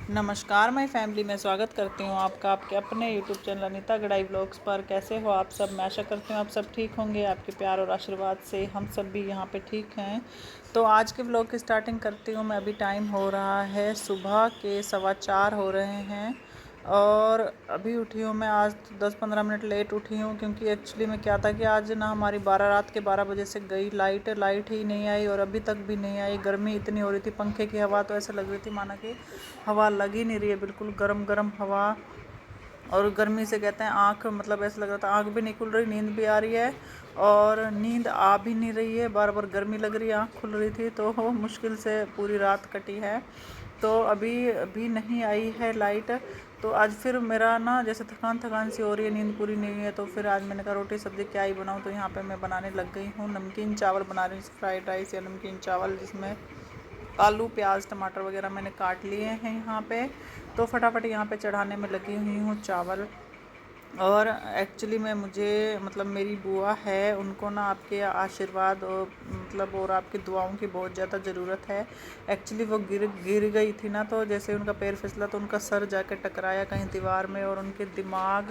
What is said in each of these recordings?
नमस्कार my family, मैं स्वागत करती हूँ आपका आपके अपने यूट्यूब चैनल अनीता गढ़ाई ब्लॉग्स पर। कैसे हो आप सब? मैं आशा करती हूँ आप सब ठीक होंगे। आपके प्यार और आशीर्वाद से हम सब भी यहाँ पे ठीक हैं। तो आज के ब्लॉग की स्टार्टिंग करती हूँ मैं। अभी टाइम हो रहा है सुबह के 4:15 हो रहे हैं और अभी उठी हूँ मैं। आज 10-15 मिनट लेट उठी हूँ क्योंकि एक्चुअली में क्या था कि आज ना हमारी रात के 12 बजे से गई लाइट ही नहीं आई और अभी तक भी नहीं आई। गर्मी इतनी हो रही थी, पंखे की हवा तो ऐसे लग रही थी माना कि हवा लग ही नहीं रही है, बिल्कुल गरम गरम हवा। और गर्मी से कहते हैं आँख, मतलब ऐसा लग रहा था आँख भी नहीं खुल रही, नींद भी आ रही है और नींद आ भी नहीं रही है, बार बार गर्मी लग रही है, आँख खुल रही थी तो मुश्किल से पूरी रात कटी है। तो अभी अभी नहीं आई है लाइट। तो आज फिर मेरा ना जैसे थकान थकान सी हो रही है, नींद पूरी नहीं है। तो फिर आज मैंने कहा रोटी सब्ज़ी क्या ही बनाऊँ, तो यहाँ पे मैं बनाने लग गई हूँ। नमकीन चावल बना रही हूँ, फ्राइड राइस या नमकीन चावल, जिसमें आलू प्याज टमाटर वगैरह मैंने काट लिए हैं यहाँ पे। तो फटाफट यहाँ पे चढ़ाने में लगी हुई हूँ चावल। और एक्चुअली में मुझे मतलब मेरी बुआ है, उनको ना आपके आशीर्वाद और मतलब और आपकी दुआओं की बहुत ज़्यादा ज़रूरत है। एक्चुअली वो गिर गिर गई थी ना, तो जैसे उनका पैर फिसला तो उनका सर जाके टकराया कहीं दीवार में और उनके दिमाग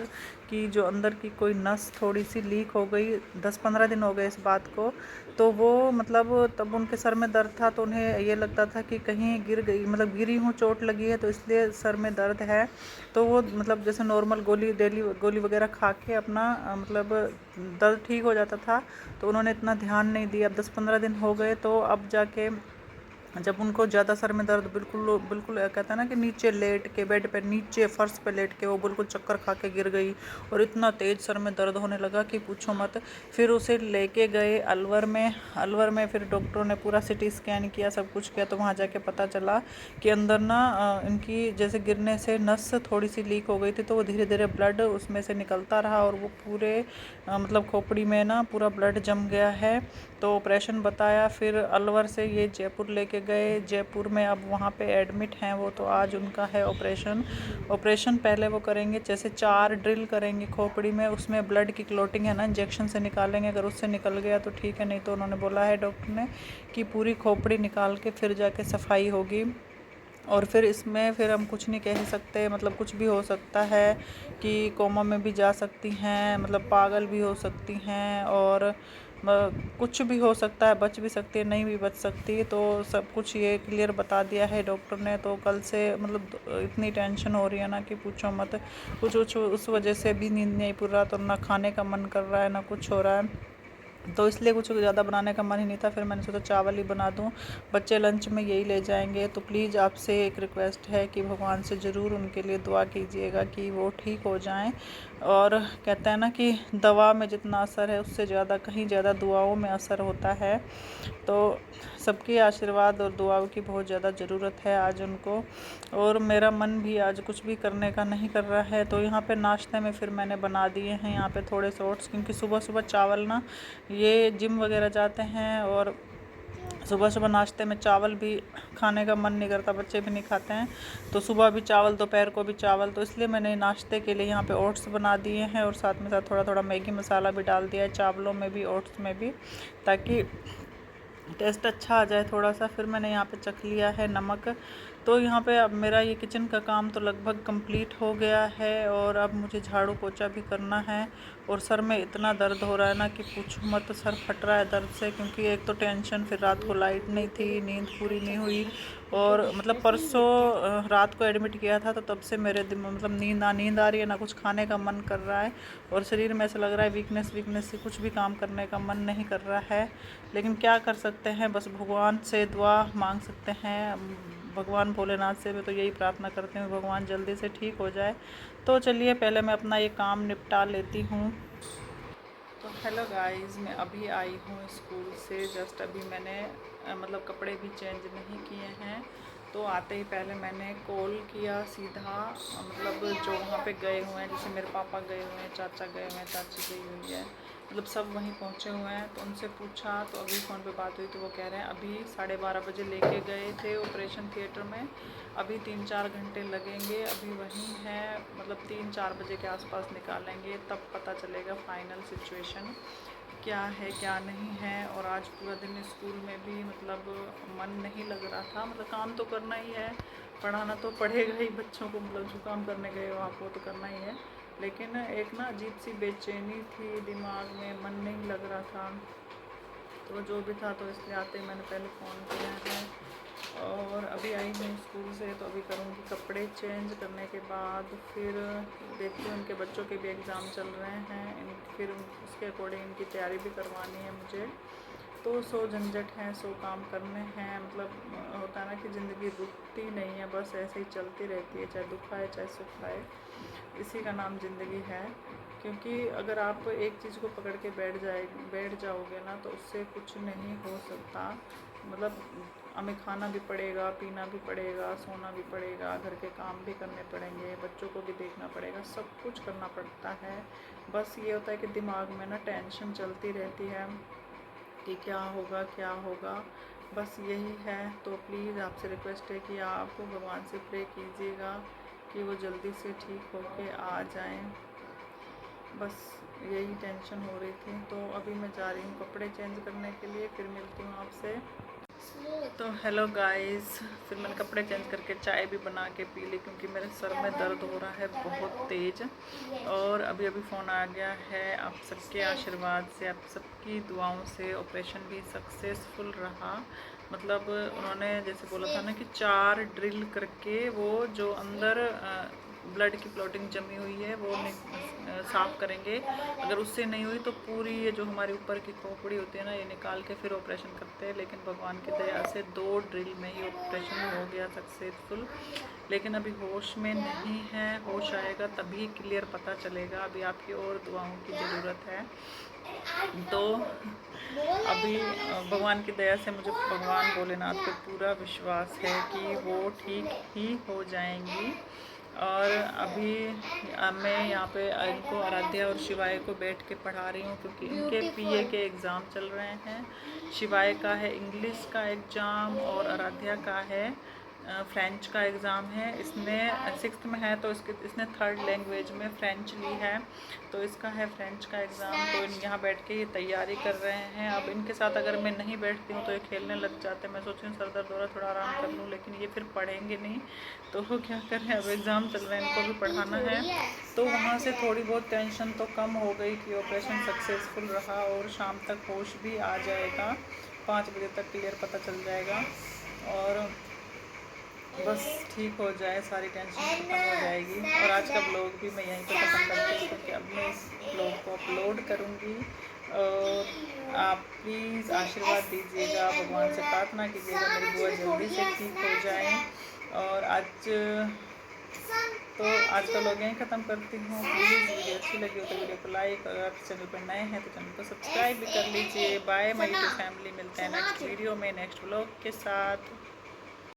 की जो अंदर की कोई नस थोड़ी सी लीक हो गई। 10-15 दिन हो गए इस बात को। तो वो मतलब तब उनके सर में दर्द था, तो उन्हें ये लगता था कि कहीं गिर गई, मतलब गिरी हूँ, चोट लगी है तो इसलिए सर में दर्द है। तो वो मतलब जैसे नॉर्मल गोली डेली गोली वगैरह खा के अपना मतलब दर्द ठीक हो जाता था। तो उन्होंने इतना ध्यान नहीं दिया। अब 10-15 दिन हो गए तो अब जाके जब उनको ज़्यादा सर में दर्द, बिल्कुल बिल्कुल कहते हैं ना कि नीचे लेट के बेड पे, नीचे फर्श पे लेट के वो बिल्कुल चक्कर खा के गिर गई और इतना तेज़ सर में दर्द होने लगा कि पूछो मत। फिर उसे लेके गए अलवर में फिर डॉक्टरों ने पूरा सिटी स्कैन किया, सब कुछ किया। तो वहाँ जाके पता चला कि अंदर ना इनकी जैसे गिरने से नस थोड़ी सी लीक हो गई थी, तो वो धीरे धीरे ब्लड उसमें से निकलता रहा और वो पूरे मतलब खोपड़ी में ना पूरा ब्लड जम गया है। तो ऑपरेशन बताया। फिर अलवर से ये जयपुर लेके गए, जयपुर में अब वहाँ पे एडमिट हैं वो। तो आज उनका है ऑपरेशन पहले वो करेंगे, जैसे 4 ड्रिल करेंगे खोपड़ी में, उसमें ब्लड की क्लोटिंग है ना, इंजेक्शन से निकालेंगे। अगर उससे निकल गया तो ठीक है, नहीं तो उन्होंने बोला है डॉक्टर ने कि पूरी खोपड़ी निकाल के फिर जाके सफाई होगी। और फिर इसमें फिर हम कुछ नहीं कह सकते, मतलब कुछ भी हो सकता है कि कोमा में भी जा सकती हैं, मतलब पागल भी हो सकती हैं और कुछ भी हो सकता है, बच भी सकती है, नहीं भी बच सकती। तो सब कुछ ये क्लियर बता दिया है डॉक्टर ने। तो कल से मतलब इतनी टेंशन हो रही है ना कि पूछो मत। कुछ उस वजह से भी नींद नहीं पूरा, तो ना खाने का मन कर रहा है ना कुछ हो रहा है। तो इसलिए कुछ ज़्यादा बनाने का मन ही नहीं था। फिर मैंने सोचा चावल ही बना दूं, बच्चे लंच में यही ले जाएंगे। तो प्लीज़ आपसे एक रिक्वेस्ट है कि भगवान से ज़रूर उनके लिए दुआ कीजिएगा कि वो ठीक हो जाएं। और कहते हैं ना कि दवा में जितना असर है उससे ज़्यादा, कहीं ज़्यादा दुआओं में असर होता है। तो सबके आशीर्वाद और दुआओं की बहुत ज़्यादा ज़रूरत है आज उनको। और मेरा मन भी आज कुछ भी करने का नहीं कर रहा है। तो यहाँ पे नाश्ते में फिर मैंने बना दिए हैं यहाँ पे थोड़े से ओट्स, क्योंकि सुबह सुबह चावल ना, ये जिम वगैरह जाते हैं और सुबह सुबह नाश्ते में चावल भी खाने का मन नहीं करता, बच्चे भी नहीं खाते हैं। तो सुबह भी चावल, दोपहर को भी चावल, तो इसलिए मैंने नाश्ते के लिए यहाँ पे ओट्स बना दिए हैं और साथ में साथ थोड़ा थोड़ा मैगी मसाला भी डाल दिया है चावलों में भी ओट्स में भी, ताकि टेस्ट अच्छा आ जाए थोड़ा सा। फिर मैंने यहाँ पे चख लिया है नमक। तो यहाँ पे अब मेरा ये किचन का काम तो लगभग कंप्लीट हो गया है और अब मुझे झाड़ू पोछा भी करना है। और सर में इतना दर्द हो रहा है ना कि पूछो मत, सर फट रहा है दर्द से। क्योंकि एक तो टेंशन, फिर रात को लाइट नहीं थी, नींद पूरी नहीं हुई। और मतलब परसों रात को एडमिट किया था, तो तब से मेरे दिमाग मतलब नींद आ रही है, ना कुछ खाने का मन कर रहा है और शरीर में ऐसा लग रहा है वीकनेस वीकनेस से, कुछ भी काम करने का मन नहीं कर रहा है। लेकिन क्या कर सकते हैं, बस भगवान से दुआ मांग सकते हैं। भगवान भोलेनाथ से मैं तो यही प्रार्थना करती हूँ भगवान जल्दी से ठीक हो जाए। तो चलिए पहले मैं अपना ये काम निपटा लेती हूँ। तो हेलो गाइस, मैं अभी आई हूँ स्कूल से। जस्ट अभी मैंने मतलब कपड़े भी चेंज नहीं किए हैं। तो आते ही पहले मैंने कॉल किया सीधा, मतलब जो वहाँ पे गए हुए हैं, जैसे मेरे पापा गए हुए हैं, चाचा गए हुए हैं, चाची गई हुई है, मतलब सब वहीं पहुँचे हुए हैं। तो उनसे पूछा, तो अभी फ़ोन पे बात हुई तो वो कह रहे हैं अभी 12:30 बजे लेके गए थे ऑपरेशन थिएटर में, अभी 3-4 घंटे लगेंगे, अभी वहीं है, मतलब 3-4 बजे के आसपास निकालेंगे, तब पता चलेगा फाइनल सिचुएशन क्या है क्या नहीं है। और आज पूरा दिन स्कूल में भी मतलब मन नहीं लग रहा था, मतलब काम तो करना ही है पढ़ाना तो पड़ेगा ही बच्चों को, मतलब जो काम करने गए हो आप वो तो करना ही है। लेकिन एक ना अजीब सी बेचैनी थी दिमाग में, मन नहीं लग रहा था, तो जो भी था तो इसलिए आते ही मैंने पहले फ़ोन किया है। और अभी आई हूँ स्कूल से, तो अभी करूँगी कपड़े चेंज, करने के बाद फिर देखती हूँ, इनके बच्चों के भी एग्ज़ाम चल रहे हैं, फिर उसके अकॉर्डिंग इनकी तैयारी भी करवानी है मुझे। तो सौ झंझट हैं, सौ काम करने हैं, मतलब होता है ना कि ज़िंदगी रुकती नहीं है, बस ऐसे ही चलती रहती है, चाहे दुख आए चाहे सुख आए, इसी का नाम ज़िंदगी है। क्योंकि अगर आप एक चीज़ को पकड़ के बैठ जाओगे ना, तो उससे कुछ नहीं हो सकता। मतलब हमें खाना भी पड़ेगा, पीना भी पड़ेगा, सोना भी पड़ेगा, घर के काम भी करने पड़ेंगे, बच्चों को भी देखना पड़ेगा, सब कुछ करना पड़ता है। बस ये होता है कि दिमाग में ना टेंशन चलती रहती है कि क्या होगा क्या होगा, बस यही है। तो प्लीज़ आपसे रिक्वेस्ट है कि आप भगवान से प्रे कीजिएगा कि वो जल्दी से ठीक होके आ जाएं। बस यही टेंशन हो रही थी। तो अभी मैं जा रही हूँ कपड़े चेंज करने के लिए, फिर मिलती हूँ आपसे। तो हेलो गाइस, फिर मैंने कपड़े चेंज करके चाय भी बना के पी ली, क्योंकि मेरे सर में दर्द हो रहा है बहुत तेज़। और अभी फ़ोन आ गया है, आप सबके आशीर्वाद से, आप सबकी दुआओं से ऑपरेशन भी सक्सेसफुल रहा। मतलब उन्होंने जैसे बोला था ना कि 4 ड्रिल करके वो जो अंदर ब्लड की क्लॉटिंग जमी हुई है वो साफ़ करेंगे। अगर उससे नहीं हुई तो पूरी ये जो हमारी ऊपर की खोपड़ी होती है ना, ये निकाल के फिर ऑपरेशन करते हैं। लेकिन भगवान की दया से 2 ड्रिल में ही ऑपरेशन हो गया सक्सेसफुल। लेकिन अभी होश में नहीं है, होश आएगा तभी क्लियर पता चलेगा। अभी आपकी और दुआओं की ज़रूरत है। तो अभी भगवान की दया से मुझे भगवान भोलेनाथ पे पूरा विश्वास है कि वो ठीक ही हो जाएंगी। और अभी मैं यहाँ पे इनको आराध्या और शिवाय को बैठ के पढ़ा रही हूँ, क्योंकि इनके पीए के एग्ज़ाम चल रहे हैं। शिवाय का है इंग्लिश का एग्ज़ाम और आराध्या का है फ्रेंच का एग्ज़ाम है। इसने 6th में है, तो इसने 3rd लैंग्वेज में फ्रेंच ली है, तो इसका है फ्रेंच का एग्ज़ाम। तो यहाँ बैठ के ये तैयारी कर रहे हैं। अब इनके साथ अगर मैं नहीं बैठती हूँ तो ये खेलने लग जाते हैं। मैं सोच रही हूँ सर दर्द हो रहा, थोड़ा आराम कर लूँ, लेकिन ये फिर पढ़ेंगे नहीं, तो वो क्या कर रहे हैं, अब एग्ज़ाम चल रहे हैं, इनको भी पढ़ाना है। तो वहाँ से थोड़ी बहुत टेंशन तो कम हो गई कि ऑपरेशन सक्सेसफुल रहा, और शाम तक होश भी आ जाएगा, 5 बजे तक क्लियर पता चल जाएगा, और बस ठीक हो जाए, सारी टेंशन ख़त्म हो जाएगी। और आज का ब्लॉग भी मैं यहीं पर ख़त्म करती हूँ, क्योंकि अब मैं इस ब्लॉग को अपलोड करूँगी। और आप प्लीज़ आशीर्वाद दीजिएगा, भगवान से प्रार्थना कीजिएगा मेरी बुआ जल्दी से ठीक हो जाए। और आज का ब्लॉग यहीं ख़त्म करती हूँ। प्लीज़ वीडियो अच्छी लगी हो तो वीडियो को लाइक, और आप चैनल पर नए हैं तो चैनल को सब्सक्राइब भी कर लीजिए। बाय माय यूट्यूब फैमिली, मिलते हैं नेक्स्ट वीडियो में नेक्स्ट ब्लॉग के साथ।